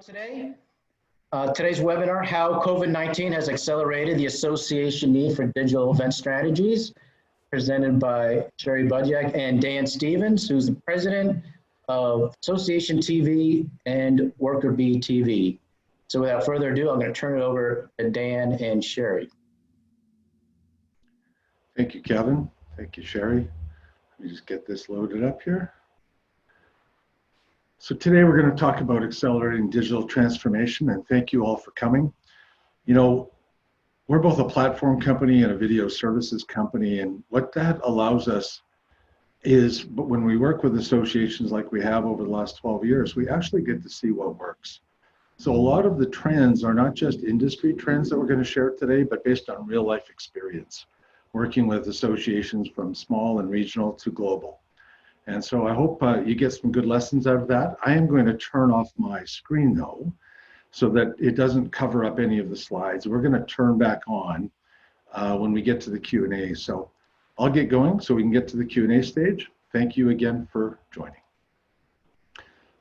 Today. Today's webinar, How COVID-19 Has Accelerated the Association Need for Digital Event Strategies, presented by Sherry Budziak and Dan Stevens, who's the president of Association TV and Worker Bee TV. So without further ado, I'm going to turn it over to Dan and Sherry. Thank you, Kevin. Thank you, Sherry. Let me just get this loaded up here. So today we're going to talk about accelerating digital transformation, and thank you all for coming. You know, we're both a platform company and a video services company, and what that allows us is, but when we work with associations like we have over the last 12 years, we actually get to see what works. So a lot of the trends are not just industry trends that we're going to share today, but based on real life experience, working with associations from small and regional to global. And so I hope you get some good lessons out of that. I am going to turn off my screen though, so that it doesn't cover up any of the slides. We're going to turn back on when we get to the Q&A. So I'll get going so we can get to the Q&A stage. Thank you again for joining.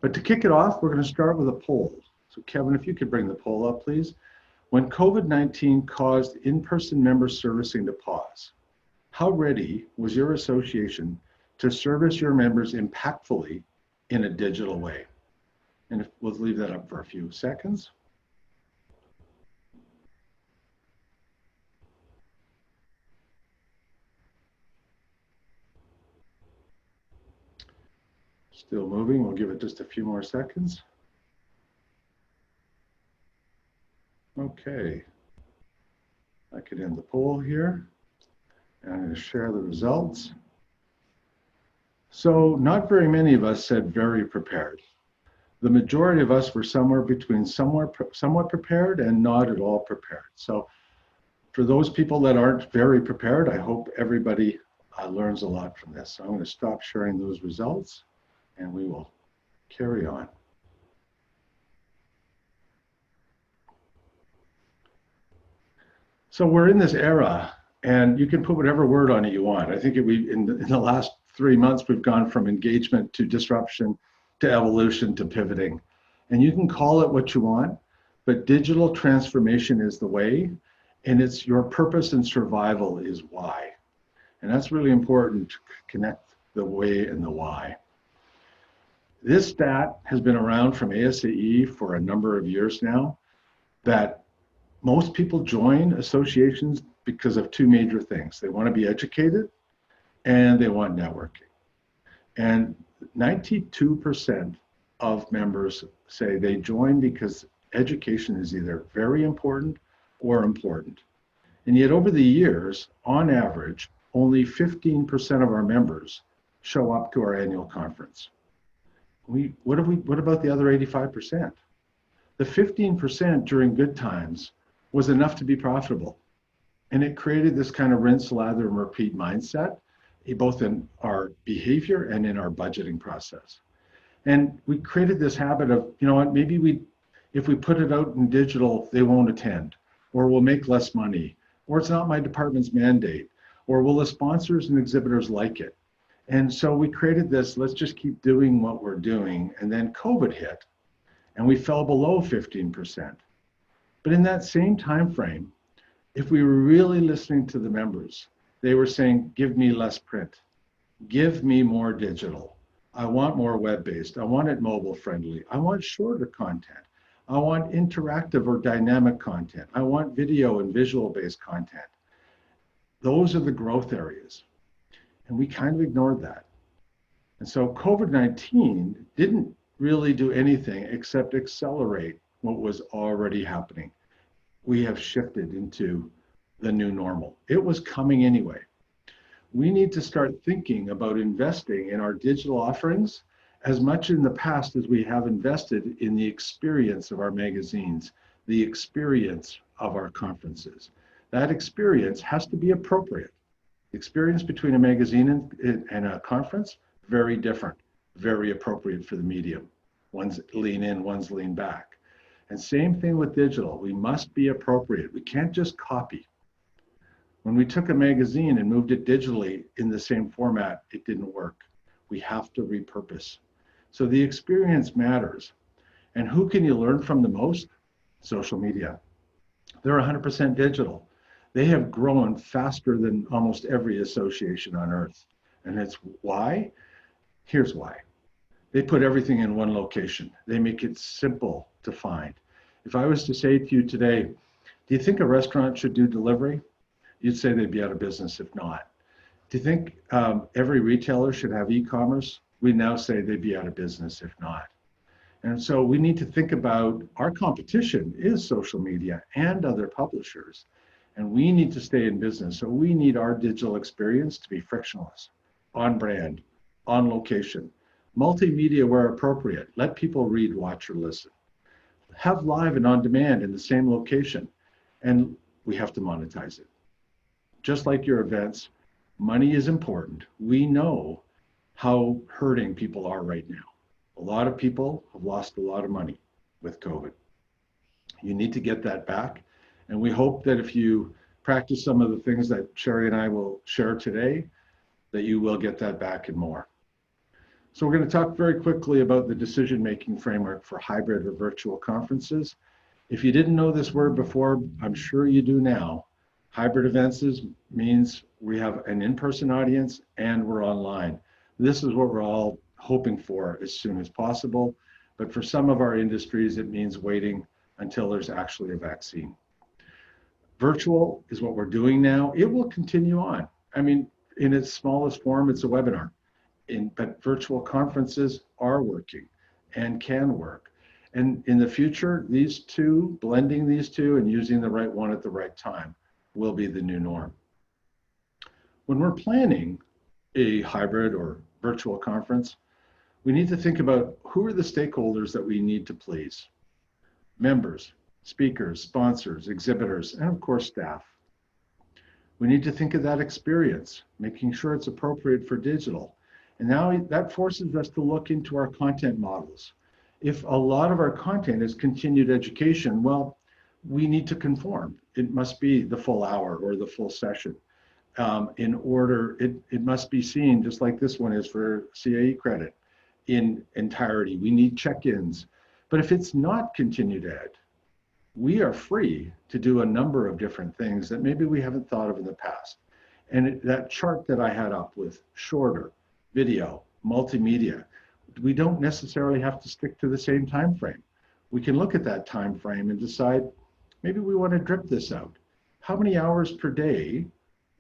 But to kick it off, we're going to start with a poll. So Kevin, if you could bring the poll up, please. When COVID-19 caused in-person member servicing to pause, how ready was your association to service your members impactfully in a digital way? And we'll leave that up for a few seconds. Still moving, we'll give it just a few more seconds. Okay, I could end the poll here. And I'm going to share the results. So not very many of us said very prepared. The majority of us were somewhere between somewhat prepared and not at all prepared. So for those people that aren't very prepared, I hope everybody learns a lot from this. So I'm going to stop sharing those results and we will carry on. So we're in this era, and you can put whatever word on it you want. I think in the last 3 months, we've gone from engagement to disruption to evolution to pivoting. And you can call it what you want, but digital transformation is the way, and it's your purpose and survival is why. And that's really important to connect the way and the why. This stat has been around from ASAE for a number of years now, that most people join associations because of two major things. They want to be educated and they want networking. And 92% of members say they join because education is either very important or important. And yet over the years, on average, only 15% of our members show up to our annual conference. What about the other 85%? The 15% during good times was enough to be profitable. And it created this kind of rinse, lather, and repeat mindset, both in our behavior and in our budgeting process. And we created this habit of, you know what, maybe if we put it out in digital, they won't attend, or we'll make less money, or it's not my department's mandate, or will the sponsors and exhibitors like it? And so we created this, let's just keep doing what we're doing. And then COVID hit, and we fell below 15%. But in that same time frame, if we were really listening to the members, they were saying, give me less print, give me more digital. I want more web-based, I want it mobile friendly, I want shorter content, I want interactive or dynamic content, I want video and visual-based content. Those are the growth areas. And we kind of ignored that. And so COVID-19 didn't really do anything except accelerate what was already happening. We have shifted into the new normal. It was coming anyway. We need to start thinking about investing in our digital offerings as much in the past as we have invested in the experience of our magazines, the experience of our conferences. That experience has to be appropriate. The experience between a magazine and a conference, very different, very appropriate for the medium. One's lean in, one's lean back. And same thing with digital. We must be appropriate. We can't just copy. When we took a magazine and moved it digitally in the same format, it didn't work. We have to repurpose. So the experience matters. And who can you learn from the most? Social media. They're 100% digital. They have grown faster than almost every association on earth. And it's why? Here's why. They put everything in one location. They make it simple to find. If I was to say to you today, do you think a restaurant should do delivery? You'd say they'd be out of business if not. Do you think every retailer should have e-commerce? We now say they'd be out of business if not. And so we need to think about our competition is social media and other publishers. And we need to stay in business. So we need our digital experience to be frictionless, on brand, on location, multimedia where appropriate. Let people read, watch, or listen. Have live and on demand in the same location. And we have to monetize it. Just like your events, money is important. We know how hurting people are right now. A lot of people have lost a lot of money with COVID. You need to get that back. And we hope that if you practice some of the things that Sherry and I will share today, that you will get that back and more. So we're going to talk very quickly about the decision-making framework for hybrid or virtual conferences. If you didn't know this word before, I'm sure you do now. Hybrid events means we have an in-person audience and we're online. This is what we're all hoping for as soon as possible. But for some of our industries, it means waiting until there's actually a vaccine. Virtual is what we're doing now. It will continue on. I mean, in its smallest form, it's a webinar. But virtual conferences are working and can work. And in the future, these two, blending these two and using the right one at the right time will be the new norm. When we're planning a hybrid or virtual conference, we need to think about who are the stakeholders that we need to please. Members, speakers, sponsors, exhibitors, and of course, staff. We need to think of that experience, making sure it's appropriate for digital. And now that forces us to look into our content models. If a lot of our content is continued education, well, we need to conform. It must be the full hour or the full session. It must be seen just like this one is for CAE credit in entirety. We need check-ins. But if it's not continued ed, we are free to do a number of different things that maybe we haven't thought of in the past. And that chart that I had up with shorter, video, multimedia, we don't necessarily have to stick to the same time frame. We can look at that time frame and decide, maybe we want to drip this out. How many hours per day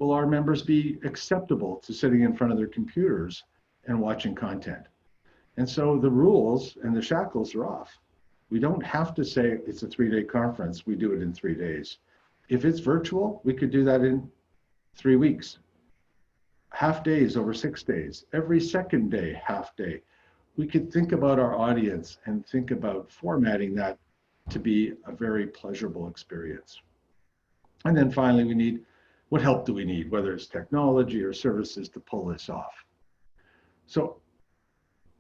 will our members be acceptable to sitting in front of their computers and watching content? And so the rules and the shackles are off. We don't have to say it's a 3-day conference, we do it in 3 days. If it's virtual, we could do that in 3 weeks. Half days over 6 days, every second day, half day. We could think about our audience and think about formatting that to be a very pleasurable experience. And then finally, we need, what help do we need, whether it's technology or services to pull this off? So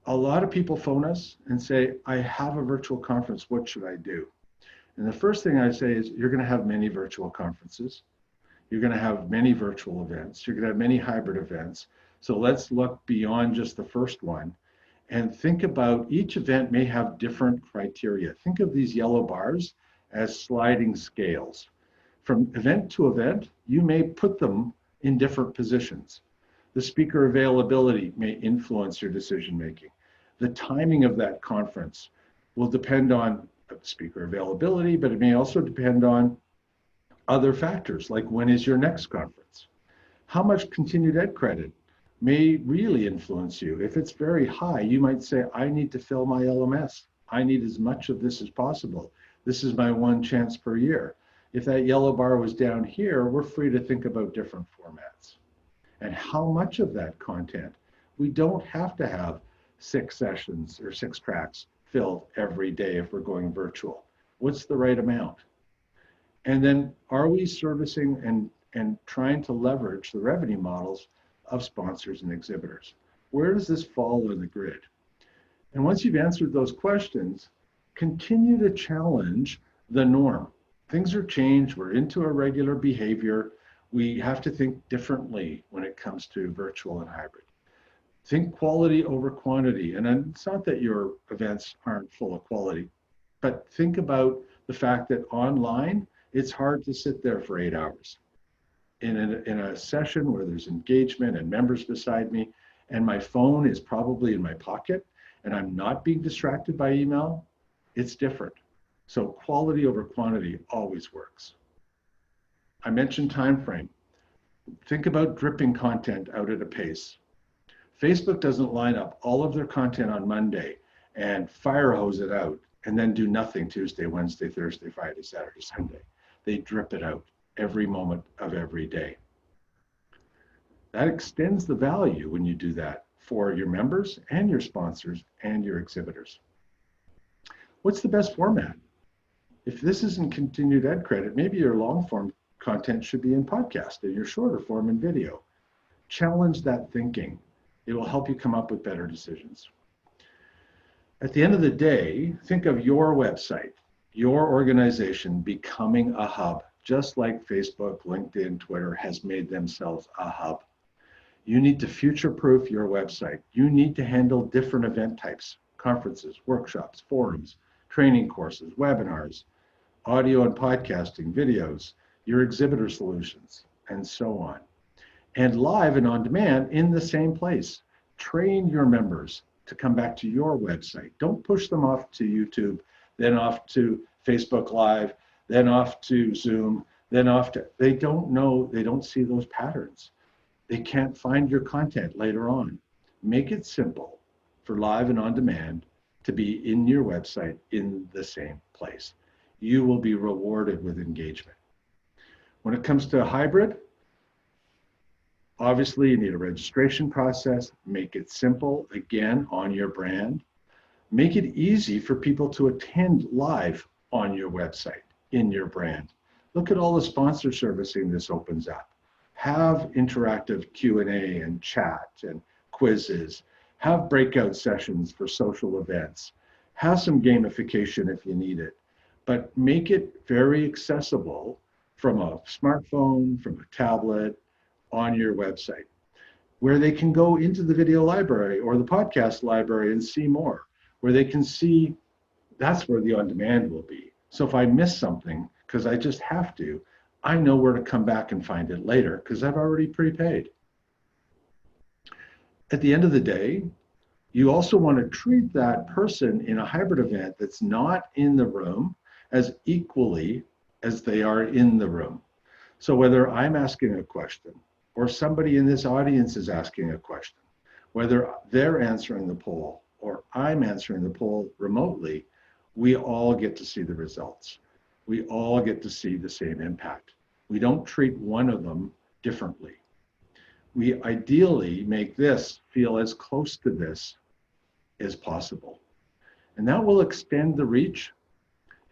a lot of people phone us and say, I have a virtual conference, what should I do? And the first thing I say is, you're going to have many virtual conferences. You're going to have many virtual events. You're going to have many hybrid events. So let's look beyond just the first one and think about each event may have different criteria. Think of these yellow bars as sliding scales. From event to event, you may put them in different positions. The speaker availability may influence your decision making. The timing of that conference will depend on speaker availability, but it may also depend on other factors, like when is your next conference? How much continued ed credit may really influence you. If it's very high, you might say, I need to fill my LMS. I need as much of this as possible. This is my one chance per year. If that yellow bar was down here, we're free to think about different formats. And how much of that content? We don't have to have 6 sessions or 6 tracks filled every day if we're going virtual. What's the right amount? And then are we servicing and trying to leverage the revenue models of sponsors and exhibitors? Where does this fall on the grid? And once you've answered those questions, continue to challenge the norm. Things are changed, we're into a regular behavior. We have to think differently when it comes to virtual and hybrid. Think quality over quantity. And it's not that your events aren't full of quality. But think about the fact that online, it's hard to sit there for 8 hours. In a session where there's engagement and members beside me, and my phone is probably in my pocket, and I'm not being distracted by email, it's different. So quality over quantity always works. I mentioned time frame. Think about dripping content out at a pace. Facebook doesn't line up all of their content on Monday and fire hose it out and then do nothing Tuesday, Wednesday, Thursday, Friday, Saturday, Sunday. They drip it out every moment of every day. That extends the value when you do that for your members and your sponsors and your exhibitors. What's the best format? If this isn't continued ed credit, maybe your long form content should be in podcast and your shorter form in video. Challenge that thinking. It will help you come up with better decisions. At the end of the day, think of your website, your organization becoming a hub, just like Facebook, LinkedIn, Twitter has made themselves a hub. You need to future-proof your website. You need to handle different event types, conferences, workshops, forums, training courses, webinars, audio and podcasting, videos, your exhibitor solutions, and so on. And live and on demand in the same place. Train your members to come back to your website. Don't push them off to YouTube, then off to Facebook Live, then off to Zoom, then off to, they don't know, they don't see those patterns. They can't find your content later on. Make it simple for live and on demand to be in your website in the same place. You will be rewarded with engagement. When it comes to hybrid, obviously you need a registration process. Make it simple, again, on your brand. Make it easy for people to attend live on your website, in your brand. Look at all the sponsor servicing this opens up. Have interactive Q&A and chat and quizzes. Have breakout sessions for social events. Have some gamification if you need it. But make it very accessible from a smartphone, from a tablet, on your website, where they can go into the video library or the podcast library and see more, where they can see, that's where the on-demand will be. So if I miss something, because I just have to, I know where to come back and find it later because I've already prepaid. At the end of the day, you also want to treat that person in a hybrid event that's not in the room as equally as they are in the room. So whether I'm asking a question or somebody in this audience is asking a question, whether they're answering the poll or I'm answering the poll remotely, we all get to see the results. We all get to see the same impact. We don't treat one of them differently. We ideally make this feel as close to this as possible. And that will extend the reach.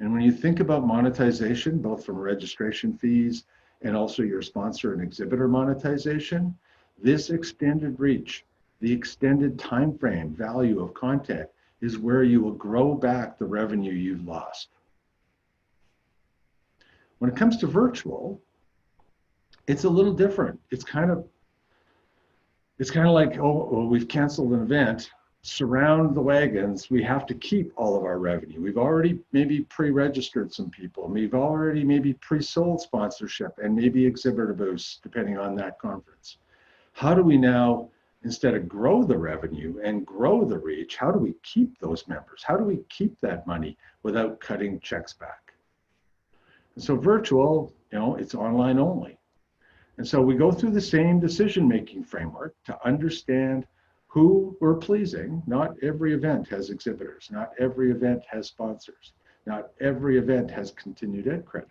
And when you think about monetization, both from registration fees and also your sponsor and exhibitor monetization, this extended reach, the extended time frame value of content is where you will grow back the revenue you've lost. When it comes to virtual, it's a little different. It's kind of like, oh, we've canceled an event, surround the wagons, we have to keep all of our revenue. We've already maybe pre-registered some people. We've already maybe pre-sold sponsorship and maybe exhibitor booths, depending on that conference. How do we now, instead of grow the revenue and grow the reach, how do we keep those members? How do we keep that money without cutting checks back? And so virtual, it's online only. And so we go through the same decision-making framework to understand who we're pleasing. Not every event has exhibitors. Not every event has sponsors. Not every event has continued ed credit.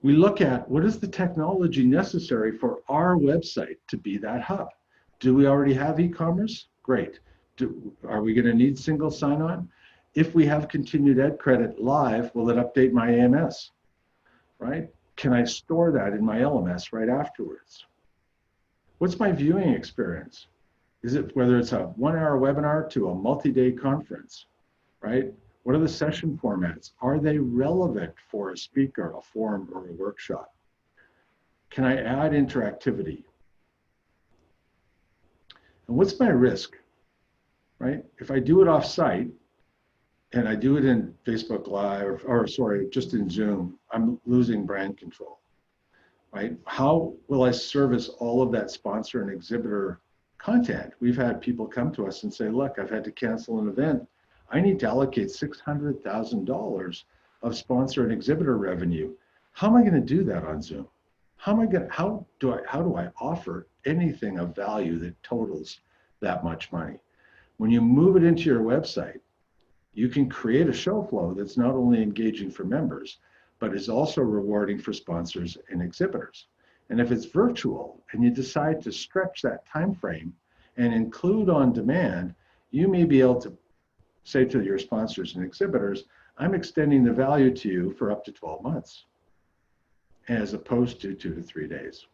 We look at what is the technology necessary for our website to be that hub. Do we already have e-commerce? Great. Are we going to need single sign-on? If we have continued ed credit live, will it update my AMS? Right? Can I store that in my LMS right afterwards? What's my viewing experience? Is it whether it's a 1-hour webinar to a multi-day conference, right? What are the session formats? Are they relevant for a speaker, a forum, or a workshop? Can I add interactivity? And what's my risk, right? If I do it off-site, and I do it in Facebook Live, or sorry, just in Zoom, I'm losing brand control, right? How will I service all of that sponsor and exhibitor content? We've had people come to us and say, look, I've had to cancel an event. I need to allocate $600,000 of sponsor and exhibitor revenue. How am I going to do that on Zoom? How do I offer anything of value that totals that much money? When you move it into your website, you can create a show flow that's not only engaging for members, but is also rewarding for sponsors and exhibitors. And if it's virtual and you decide to stretch that time frame and include on demand, you may be able to say to your sponsors and exhibitors, I'm extending the value to you for up to 12 months, as opposed to 2 to 3 days.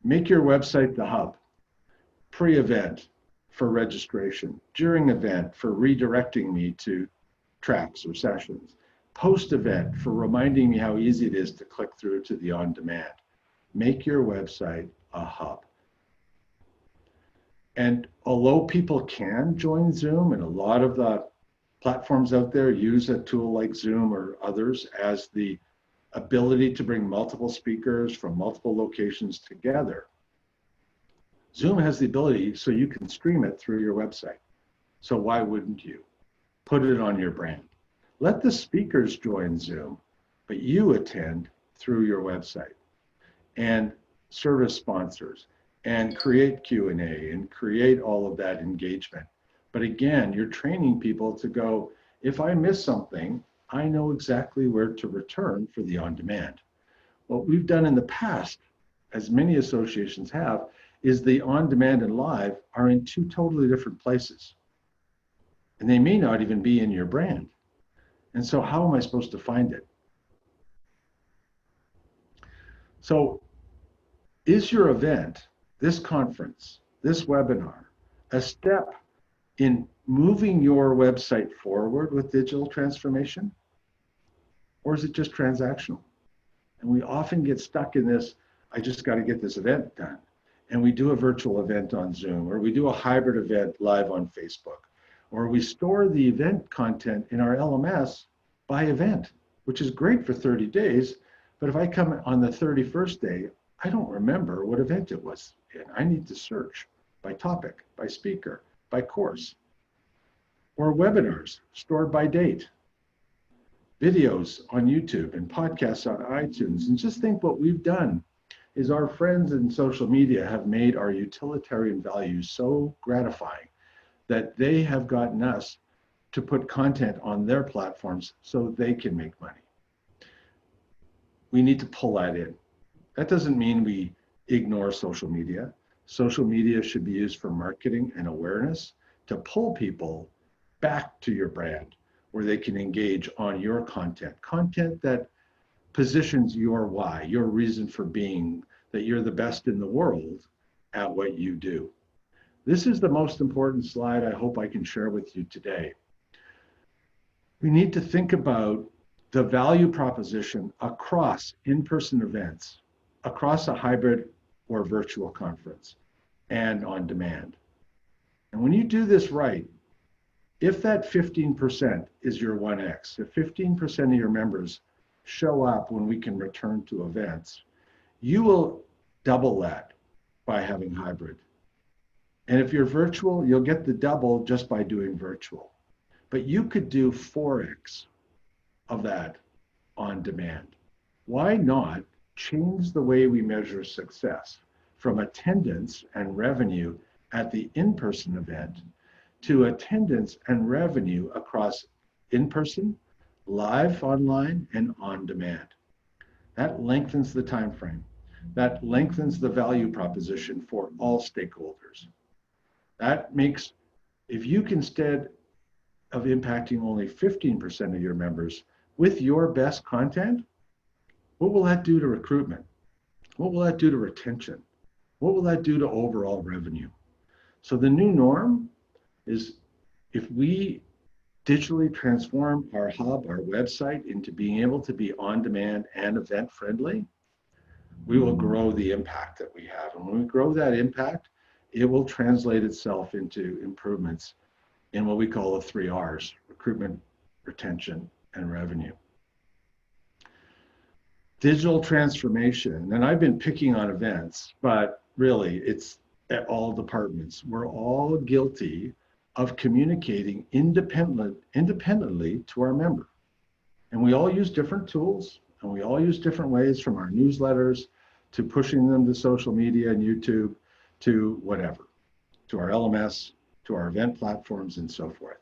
Make your website the hub, pre-event for registration, during event for redirecting me to tracks or sessions, post-event for reminding me how easy it is to click through to the on-demand. Make your website a hub. And although people can join Zoom, and a lot of the platforms out there use a tool like Zoom or others as the ability to bring multiple speakers from multiple locations together, Zoom has the ability so you can stream it through your website. So why wouldn't you? Put it on your brand. Let the speakers join Zoom, but you attend through your website and service sponsors and create Q&A and create all of that engagement. But again, you're training people to go, if I miss something, I know exactly where to return for the on-demand. What we've done in the past, as many associations have, is the on-demand and live are in two totally different places. And they may not even be in your brand. And so how am I supposed to find it? So is your event, this conference, this webinar, a step in moving your website forward with digital transformation? Or is it just transactional? And we often get stuck in this, I just got to get this event done. And we do a virtual event on Zoom, or we do a hybrid event live on Facebook, or we store the event content in our LMS by event, which is great for 30 days. But if I come on the 31st day, I don't remember what event it was in. I need to search by topic, by speaker, by course. Or webinars stored by date, videos on YouTube and podcasts on iTunes. And just think what we've done is our friends in social media have made our utilitarian values so gratifying that they have gotten us to put content on their platforms so they can make money. We need to pull that in. That doesn't mean we ignore social media. Social media should be used for marketing and awareness to pull people back to your brand where they can engage on your content that positions your why, your reason for being, that you're the best in the world at what you do. This is the most important slide I hope I can share with you today. We need to think about the value proposition across in-person events, across a hybrid or virtual conference, and on demand. And when you do this right, if that 15% is your 1X, if 15% of your members show up when we can return to events, you will double that by having hybrid. And if you're virtual, you'll get the double just by doing virtual. But you could do 4X of that on demand. Why not change the way we measure success from attendance and revenue at the in-person event to attendance and revenue across in-person, live, online, and on demand? That lengthens the time frame. That lengthens the value proposition for all stakeholders. That makes, if you can, instead of impacting only 15% of your members with your best content, what will that do to recruitment? What will that do to retention? What will that do to overall revenue? So the new norm is, if we digitally transform our hub, our website, into being able to be on demand and event friendly, we will grow the impact that we have. And when we grow that impact, it will translate itself into improvements in what we call the 3 R's: recruitment, retention, and revenue. Digital transformation, and I've been picking on events, but really it's at all departments. We're all guilty of communicating independently to our member. And we all use different tools, and we all use different ways, from our newsletters to pushing them to social media and YouTube to whatever, to our LMS, to our event platforms, and so forth.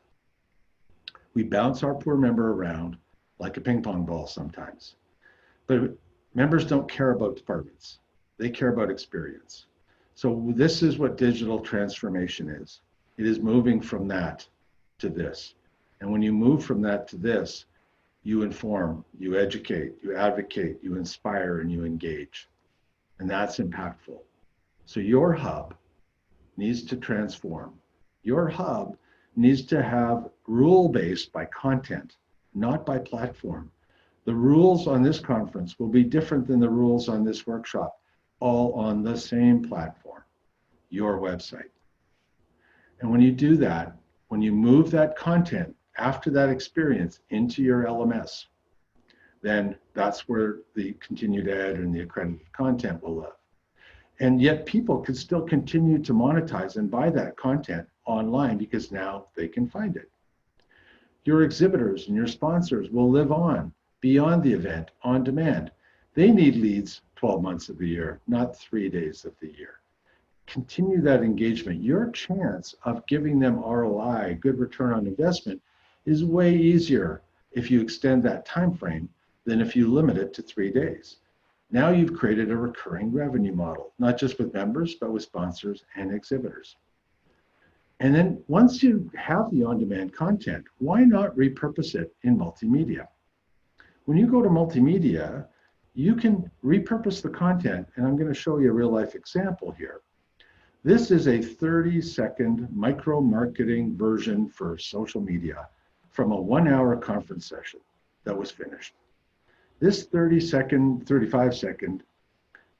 We bounce our poor member around like a ping pong ball sometimes. But members don't care about departments. They care about experience. So this is what digital transformation is. It is moving from that to this. And when you move from that to this, you inform, you educate, you advocate, you inspire, and you engage. And that's impactful. So your hub needs to transform. Your hub needs to have rule-based by content, not by platform. The rules on this conference will be different than the rules on this workshop, all on the same platform, your website. And when you do that, when you move that content after that experience into your LMS, then that's where the continued ad and the accredited content will live. And yet people can still continue to monetize and buy that content online because now they can find it. Your exhibitors and your sponsors will live on beyond the event on demand. They need leads 12 months of the year, not 3 days of the year. Continue that engagement. Your chance of giving them ROI, good return on investment, is way easier if you extend that time frame than if you limit it to 3 days. Now you've created a recurring revenue model, not just with members, but with sponsors and exhibitors. And then once you have the on-demand content, why not repurpose it in multimedia? When you go to multimedia, you can repurpose the content, and I'm going to show you a real-life example here. This is a 30-second micro-marketing version for social media from a 1-hour conference session that was finished. This 35-second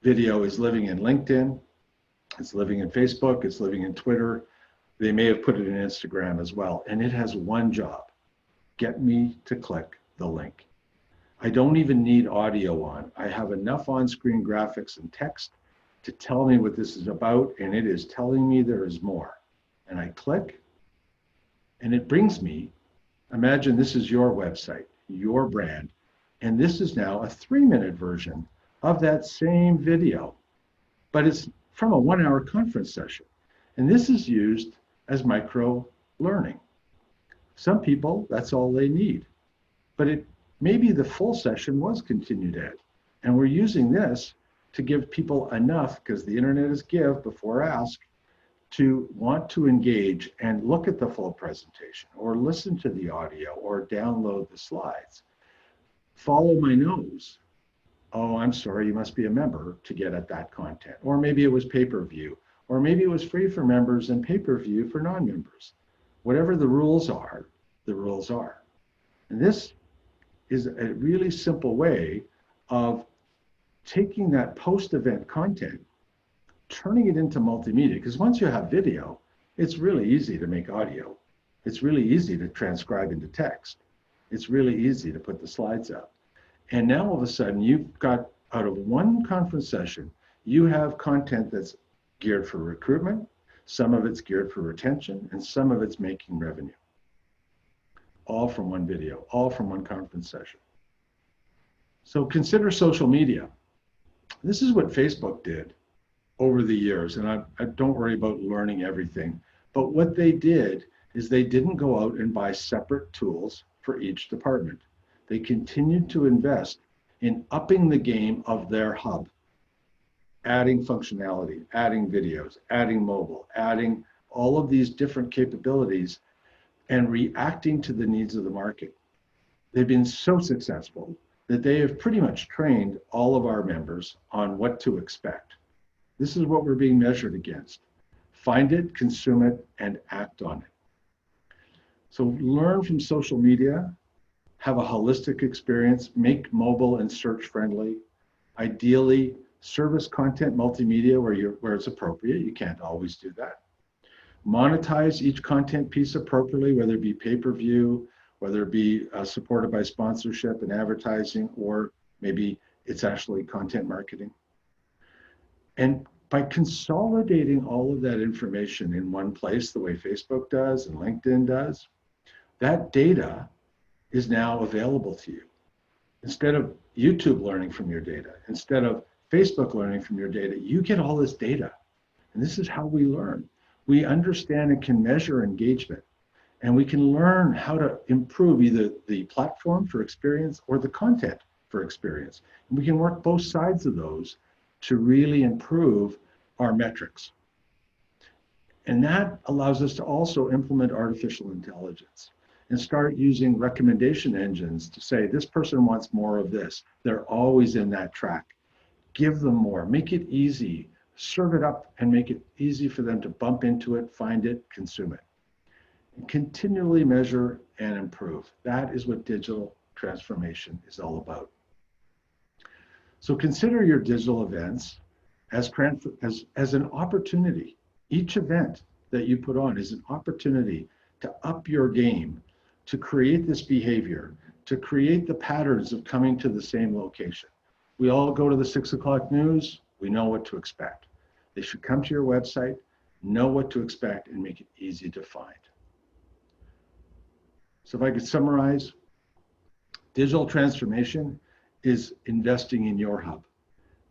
video is living in LinkedIn, it's living in Facebook, it's living in Twitter. They may have put it in Instagram as well, and it has one job: get me to click the link. I don't even need audio on. I have enough on-screen graphics and text to tell me what this is about, and it is telling me there is more. And I click, and it brings me, imagine this is your website, your brand, and this is now a 3-minute version of that same video, but it's from a 1-hour conference session. And this is used as micro learning. Some people, that's all they need, but maybe the full session was continued ed. And we're using this to give people enough, because the internet is give before ask, to want to engage and look at the full presentation or listen to the audio or download the slides. Follow my nose. Oh, I'm sorry, you must be a member to get at that content. Or maybe it was pay-per-view, or maybe it was free for members and pay-per-view for non-members. Whatever the rules are, the rules are. And this is a really simple way of taking that post-event content, turning it into multimedia, because once you have video, it's really easy to make audio. It's really easy to transcribe into text. It's really easy to put the slides up. And now all of a sudden you've got, out of one conference session, you have content that's geared for recruitment, some of it's geared for retention, and some of it's making revenue. All from one video, all from one conference session. So consider social media. This is what Facebook did over the years, and I don't worry about learning everything, but what they did is they didn't go out and buy separate tools for each department. They continued to invest in upping the game of their hub, adding functionality, adding videos, adding mobile, adding all of these different capabilities, and reacting to the needs of the market. They've been so successful that they have pretty much trained all of our members on what to expect. This is what we're being measured against. Find it, consume it, and act on it. So learn from social media, have a holistic experience, make mobile and search friendly. Ideally, service content multimedia where it's appropriate. You can't always do that. monetize each content piece appropriately, whether it be pay-per-view, whether it be supported by sponsorship and advertising, or maybe it's actually content marketing. And by consolidating all of that information in one place, the way Facebook does and LinkedIn does, that data is now available to you. Instead of YouTube learning from your data, instead of Facebook learning from your data, you get all this data. And this is how we learn. We understand and can measure engagement, and we can learn how to improve either the platform for experience or the content for experience. And we can work both sides of those to really improve our metrics. And that allows us to also implement artificial intelligence and start using recommendation engines to say, this person wants more of this. They're always in that track. Give them more, make it easy, serve it up and make it easy for them to bump into it, find it, consume it. And continually measure and improve. That is what digital transformation is all about. So consider your digital events as an opportunity. Each event that you put on is an opportunity to up your game, to create this behavior, to create the patterns of coming to the same location. We all go to the 6 o'clock news, we know what to expect. They should come to your website, know what to expect, and make it easy to find. So if I could summarize, digital transformation is investing in your hub,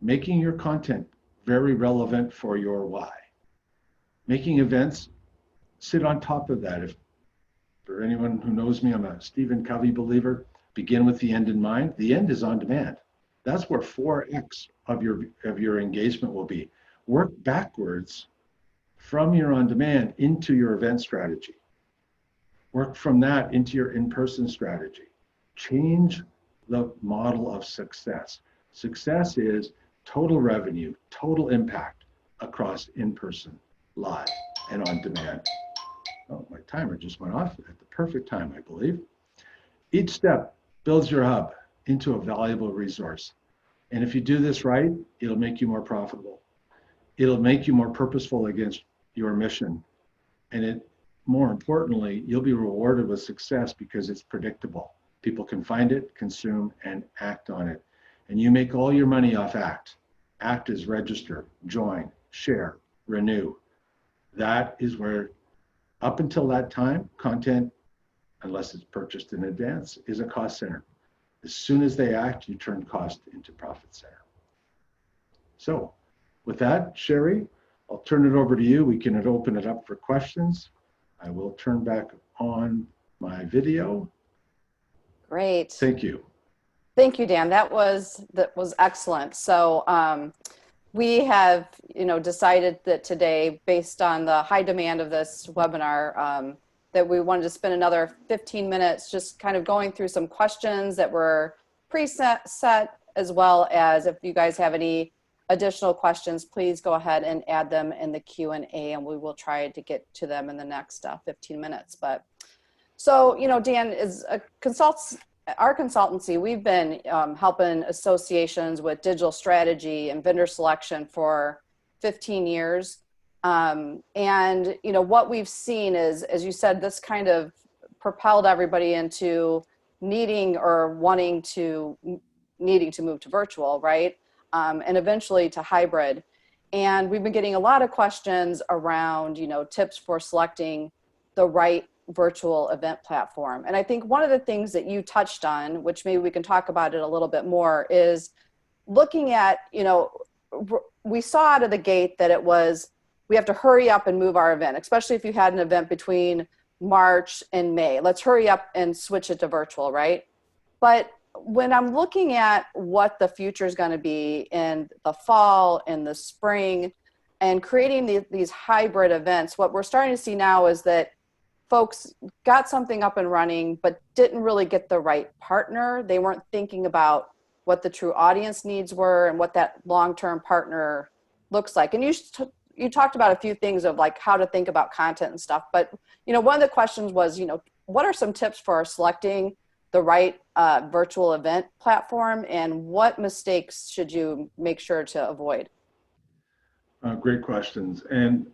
making your content very relevant for your why, making events sit on top of that. If for anyone who knows me, I'm a Stephen Covey believer, begin with the end in mind. The end is on demand. That's where 4x of your engagement will be. Work backwards from your on demand into your event strategy. Work from that into your in-person strategy. Change the model of success. Success is total revenue, total impact across in-person, live, and on demand. Oh, my timer just went off at the perfect time, I believe. Each step builds your hub into a valuable resource. And if you do this right, it'll make you more profitable. It'll make you more purposeful against your mission. And more importantly, you'll be rewarded with success because it's predictable. People can find it, consume, and act on it. And you make all your money off ACT. ACT is register, join, share, renew. That is where, up until that time, content, unless it's purchased in advance, is a cost center. As soon as they act, you turn cost into profit center. So with that, Sherry, I'll turn it over to you. We can open it up for questions. I will turn back on my video. Great. Thank you. Thank you, Dan. That was excellent. So we have, decided that today, based on the high demand of this webinar, that we wanted to spend another 15 minutes just kind of going through some questions that were preset, as well as if you guys have any additional questions, please go ahead and add them in the Q&A, and we will try to get to them in the next 15 minutes. But so, Dan is our consultancy. We've been helping associations with digital strategy and vendor selection for 15 years. And, what we've seen is, as you said, this kind of propelled everybody into needing to move to virtual, right? And eventually to hybrid. And we've been getting a lot of questions around, tips for selecting the right virtual event platform. And I think one of the things that you touched on, which maybe we can talk about it a little bit more, is looking at, we saw out of the gate that we have to hurry up and move our event, especially if you had an event between March and May. Let's hurry up and switch it to virtual, right? But when I'm looking at what the future is going to be in the fall and the spring and creating these hybrid events, what we're starting to see now is that folks got something up and running, but didn't really get the right partner. They weren't thinking about what the true audience needs were and what that long-term partner looks like. And you talked about a few things of like how to think about content and stuff, but one of the questions was, what are some tips for selecting the right virtual event platform, and what mistakes should you make sure to avoid? Great questions. And,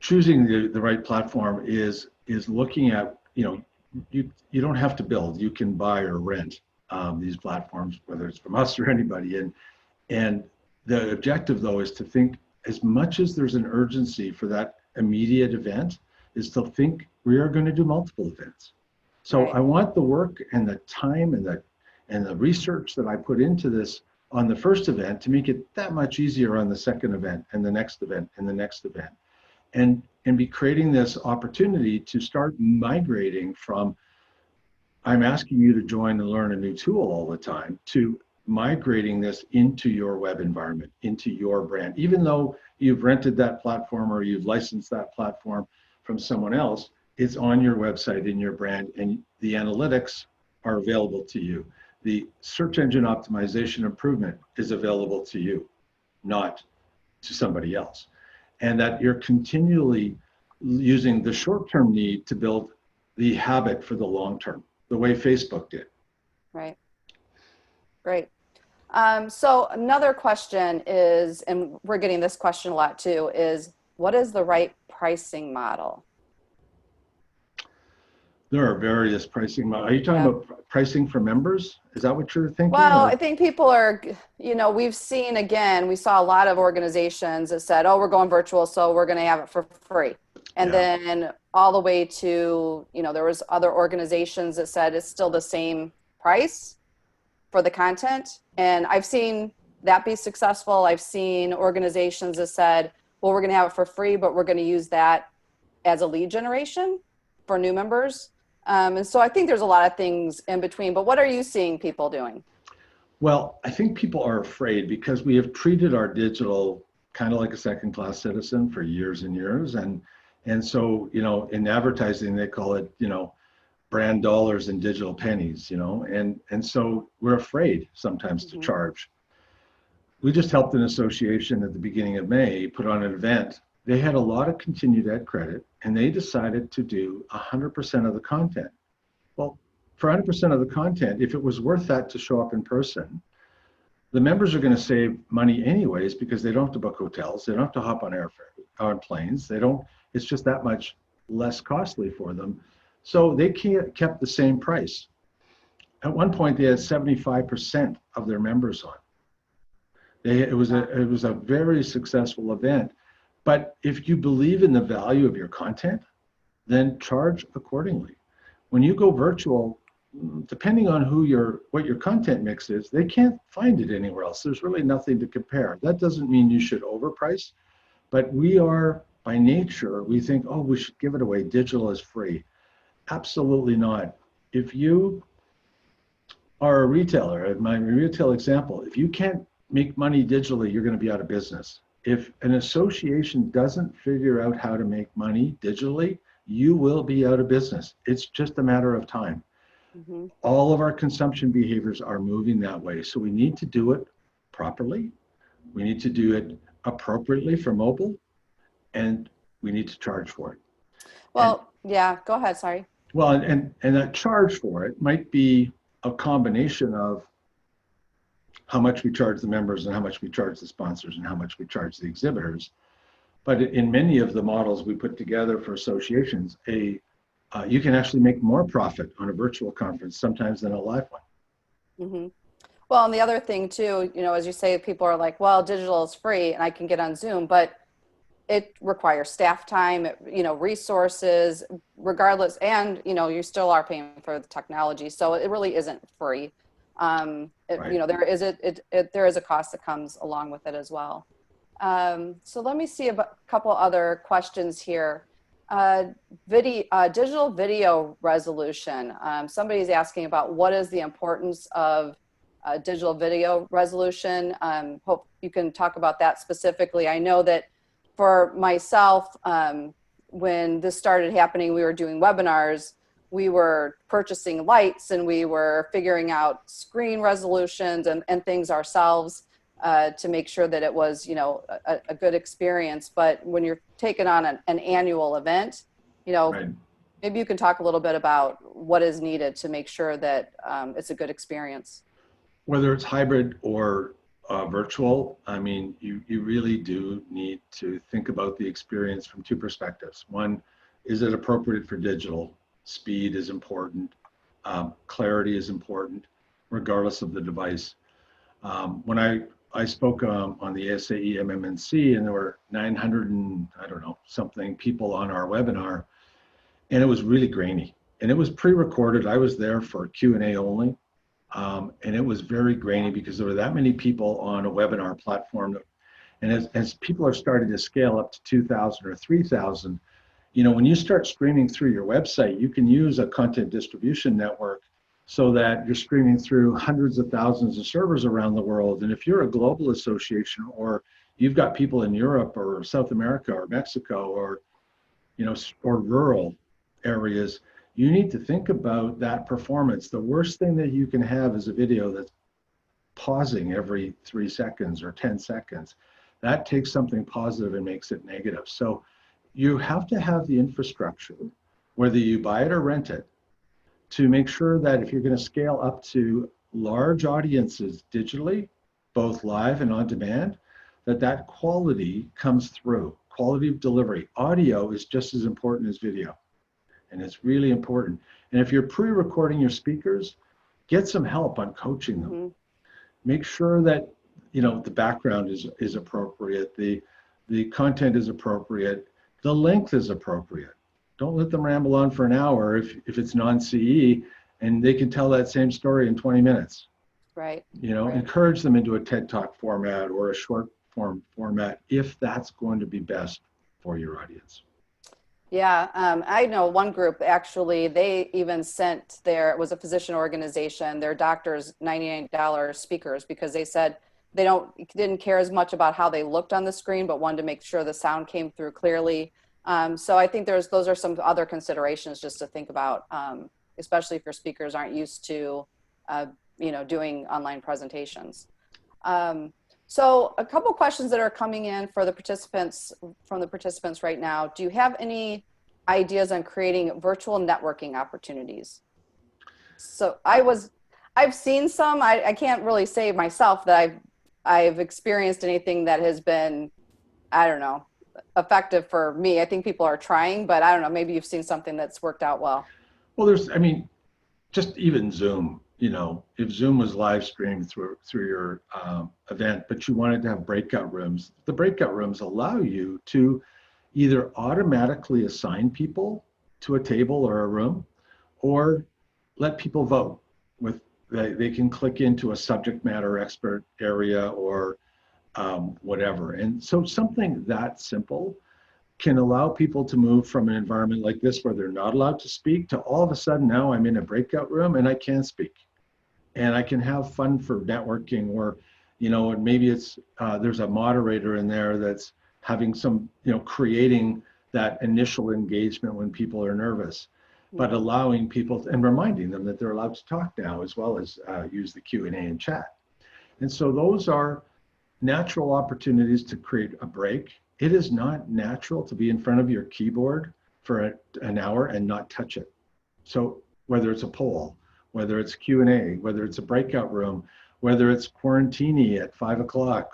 choosing the right platform is looking at, you don't have to build, you can buy or rent these platforms, whether it's from us or anybody. And the objective though is to think, as much as there's an urgency for that immediate event, is to think we are going to do multiple events. So Right. I want the work and the time and the research that I put into this on the first event to make it that much easier on the second event and the next event and the next event. And be creating this opportunity to start migrating from, I'm asking you to join and learn a new tool all the time, to migrating this into your web environment, into your brand. Even though you've rented that platform or you've licensed that platform from someone else, it's on your website, in your brand, and the analytics are available to you. The search engine optimization improvement is available to you, not to somebody else. And that you're continually using the short-term need to build the habit for the long term, the way Facebook did. Right. Great. So another question is, and we're getting this question a lot too, is what is the right pricing model? There are various pricing models. Are you talking about pricing for members? Is that what you're thinking? Well, I think people are, we've seen, again, we saw a lot of organizations that said, oh, we're going virtual, so we're going to have it for free. And then all the way to, there was other organizations that said it's still the same price for the content. And I've seen that be successful. I've seen organizations that said, well, we're going to have it for free, but we're going to use that as a lead generation for new members. And so I think there's a lot of things in between, but what are you seeing people doing? Well, I think people are afraid because we have treated our digital kind of like a second-class citizen for years and years. And so, in advertising, they call it, brand dollars and digital pennies, and so we're afraid sometimes to charge. We just helped an association at the beginning of May put on an event. They had a lot of continued ed credit and they decided to do 100% of the content. Well, for 100% of the content, if it was worth that to show up in person, the members are going to save money anyways because they don't have to book hotels, they don't have to hop on planes, it's just that much less costly for them. So they kept the same price. At one point, they had 75% of their members on. It was a very successful event. But if you believe in the value of your content, then charge accordingly. When you go virtual, depending on what your content mix is, they can't find it anywhere else. There's really nothing to compare. That doesn't mean you should overprice, but we are, by nature, we think, oh, we should give it away. Digital is free. Absolutely not. If you are a retailer, my retail example, if you can't make money digitally, you're going to be out of business. If an association doesn't figure out how to make money digitally, you will be out of business. It's just a matter of time. All of our consumption behaviors are moving that way. So we need to do it properly. We need to do it appropriately for mobile, and we need to charge for it. Well, yeah, go ahead, sorry. Well, and that charge for it might be a combination of how much we charge the members and how much we charge the sponsors and how much we charge the exhibitors. But in many of the models we put together for associations, you can actually make more profit on a virtual conference sometimes than a live one. Well, and the other thing too, as you say, people are like, well, digital is free and I can get on Zoom, but it requires staff time, resources, regardless, and you still are paying for the technology, so it really isn't free. Right. There is a cost that comes along with it as well. So let me see a couple other questions here. Digital video resolution. Somebody's asking about what is the importance of digital video resolution. Hope you can talk about that specifically. I know that for myself, when this started happening, we were doing webinars, we were purchasing lights and we were figuring out screen resolutions and things ourselves to make sure that it was, a good experience. But when you're taking on an annual event, Right. Maybe you can talk a little bit about what is needed to make sure that it's a good experience. Whether it's hybrid or virtual, I mean, you really do need to think about the experience from two perspectives. One, is it appropriate for digital? Speed is important. Clarity is important, regardless of the device. When I spoke on the SAE MMNC, and there were 900 and I don't know something people on our webinar, and it was really grainy, and it was pre-recorded. I was there for Q&A only, and it was very grainy because there were that many people on a webinar platform. And as people are starting to scale up to 2,000 or 3,000, when you start streaming through your website, you can use a content distribution network so that you're streaming through hundreds of thousands of servers around the world. And if you're a global association, or you've got people in Europe or South America or Mexico, or or rural areas, you need to think about that performance. The worst thing that you can have is a video that's pausing every 3 seconds or 10 seconds. That takes something positive and makes it negative. So you have to have the infrastructure, whether you buy it or rent it, to make sure that if you're going to scale up to large audiences digitally, both live and on demand, that quality comes through. Quality of delivery. Audio is just as important as video, and it's really important. And if you're pre-recording your speakers, get some help on coaching them. Mm-hmm. Make sure that the background is appropriate, the content is appropriate, the length is appropriate. Don't let them ramble on for an hour if it's non-CE, and they can tell that same story in 20 minutes. Right. Right. Encourage them into a TED Talk format or a short form format if that's going to be best for your audience. Yeah, I know one group, actually, they even sent it was a physician organization, their doctors $99 speakers, because they said they didn't care as much about how they looked on the screen, but wanted to make sure the sound came through clearly. So I think those are some other considerations just to think about, especially if your speakers aren't used to, doing online presentations. So a couple questions that are coming in from the participants right now. Do you have any ideas on creating virtual networking opportunities? So I've seen some. I can't really say myself that I've experienced anything that has been, I don't know, effective for me. I think people are trying, but I don't know, maybe you've seen something that's worked out well. Well, just even Zoom. If Zoom was live streamed through your event, but you wanted to have breakout rooms, the breakout rooms allow you to either automatically assign people to a table or a room, or let people vote. They can click into a subject matter expert area or whatever. And so something that simple can allow people to move from an environment like this where they're not allowed to speak to all of a sudden now I'm in a breakout room and I can speak. And I can have fun for networking, or, and maybe it's, there's a moderator in there that's having some, creating that initial engagement when people are nervous, but allowing people and reminding them that they're allowed to talk now, as well as use the Q&A and chat. And so those are natural opportunities to create a break. It is not natural to be in front of your keyboard for an hour and not touch it. So whether it's a poll, whether it's Q&A, whether it's a breakout room, whether it's quarantini at 5 o'clock,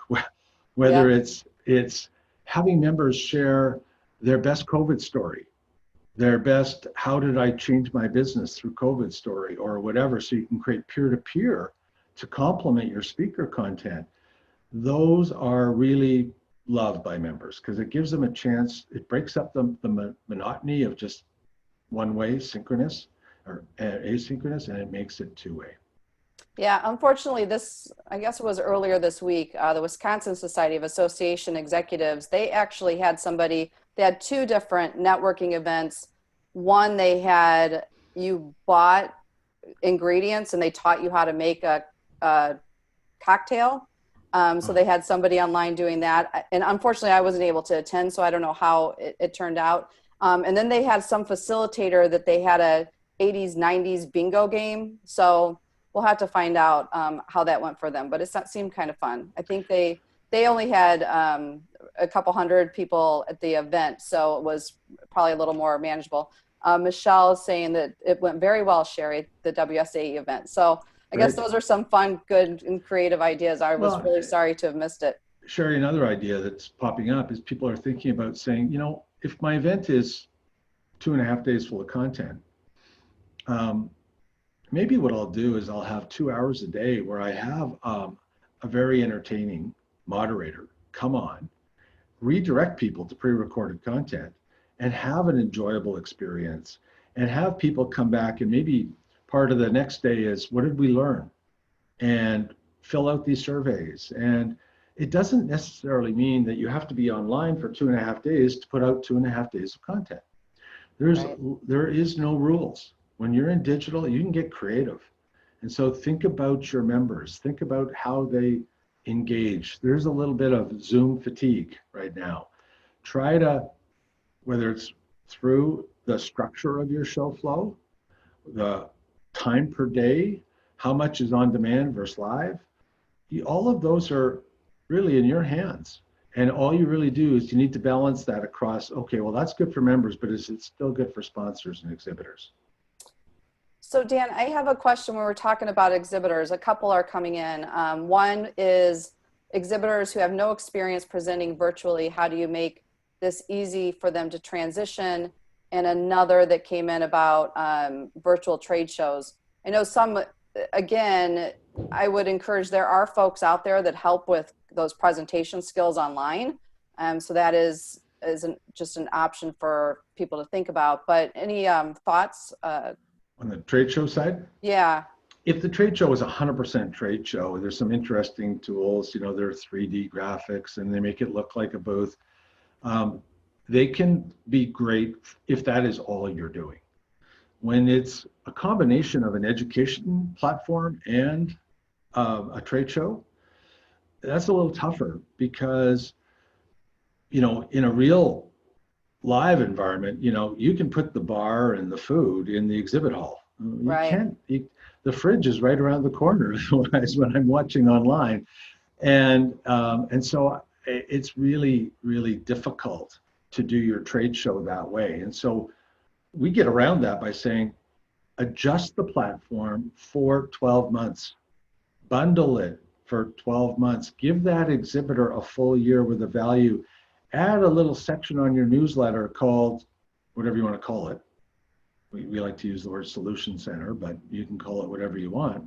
whether it's having members share their best COVID story, their best, how did I change my business through COVID story, or whatever, so you can create peer-to-peer to complement your speaker content. Those are really loved by members because it gives them a chance, it breaks up the monotony of just one way, synchronous or asynchronous, and it makes it two-way. Yeah, unfortunately, I guess it was earlier this week, the Wisconsin Society of Association Executives, they actually had they had two different networking events. One, you bought ingredients and they taught you how to make a cocktail. So they had somebody online doing that. And unfortunately, I wasn't able to attend, so I don't know how it turned out. And then they had some facilitator that they had a 80s, 90s bingo game. So we'll have to find out how that went for them, but it seemed kind of fun. I think they only had a couple hundred people at the event, so it was probably a little more manageable. Michelle is saying that it went very well, Sherry, the WSAE event. So I guess Great. those are some fun, good, and creative ideas. I was Well, really sorry to have missed it. Sherry, another idea that's popping up is people are thinking about saying, if my event is 2.5 days full of content, maybe what I'll do is I'll have 2 hours a day where I have a very entertaining moderator come on, redirect people to pre-recorded content, and have an enjoyable experience, and have people come back, and maybe part of the next day is, what did we learn? And fill out these surveys. And it doesn't necessarily mean that you have to be online for 2.5 days to put out 2.5 days of content. Right. There is no rules. When you're in digital, you can get creative. And so think about your members. Think about how they engage. There's a little bit of Zoom fatigue right now. Try to, whether it's through the structure of your show flow, the time per day, how much is on demand versus live, all of those are really in your hands. And all you really do is you need to balance that across, okay, well, that's good for members, but is it still good for sponsors and exhibitors? So Dan, I have a question when we're talking about exhibitors. A couple are coming in. One is exhibitors who have no experience presenting virtually. How do you make this easy for them to transition? And another that came in about virtual trade shows. I know some, again, I would encourage, there are folks out there that help with those presentation skills online. So that isn't just an option for people to think about. But any thoughts? On the trade show side? Yeah. If the trade show is 100% trade show, there's some interesting tools, there are 3D graphics and they make it look like a booth. They can be great if that is all you're doing. When it's a combination of an education platform and a trade show, that's a little tougher because, in a real live environment, you can put the bar and the food in the exhibit hall. Right. The fridge is right around the corner otherwise when I'm watching online. And so it's really, really difficult to do your trade show that way. And so we get around that by saying, adjust the platform for 12 months, bundle it for 12 months, give that exhibitor a full year with a value, add a little section on your newsletter called whatever you want to call it. We like to use the word solution center, but you can call it whatever you want.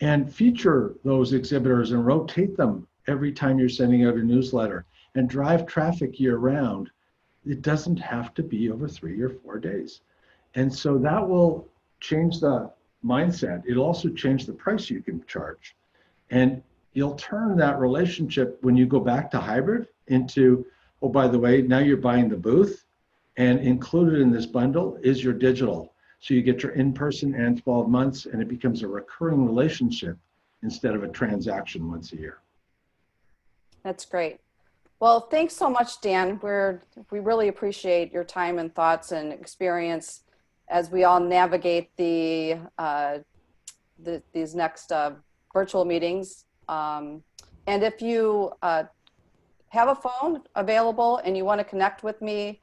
And feature those exhibitors and rotate them every time you're sending out a newsletter and drive traffic year round. It doesn't have to be over 3 or 4 days. And so that will change the mindset. It'll also change the price you can charge. And you'll turn that relationship when you go back to hybrid into, oh, by the way, now you're buying the booth, and included in this bundle is your digital. So you get your in-person and 12 months, and it becomes a recurring relationship instead of a transaction once a year. That's great. Well, thanks so much, Dan. We really appreciate your time and thoughts and experience as we all navigate these next virtual meetings. And if you have a phone available and you want to connect with me,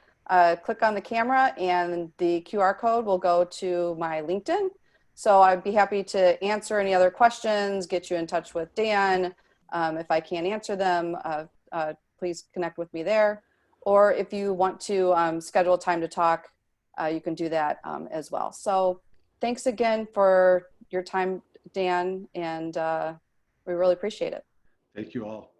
click on the camera and the QR code will go to my LinkedIn. So I'd be happy to answer any other questions, get you in touch with Dan. If I can't answer them, please connect with me there. Or if you want to schedule a time to talk, you can do that as well. So thanks again for your time, Dan, and we really appreciate it. Thank you all.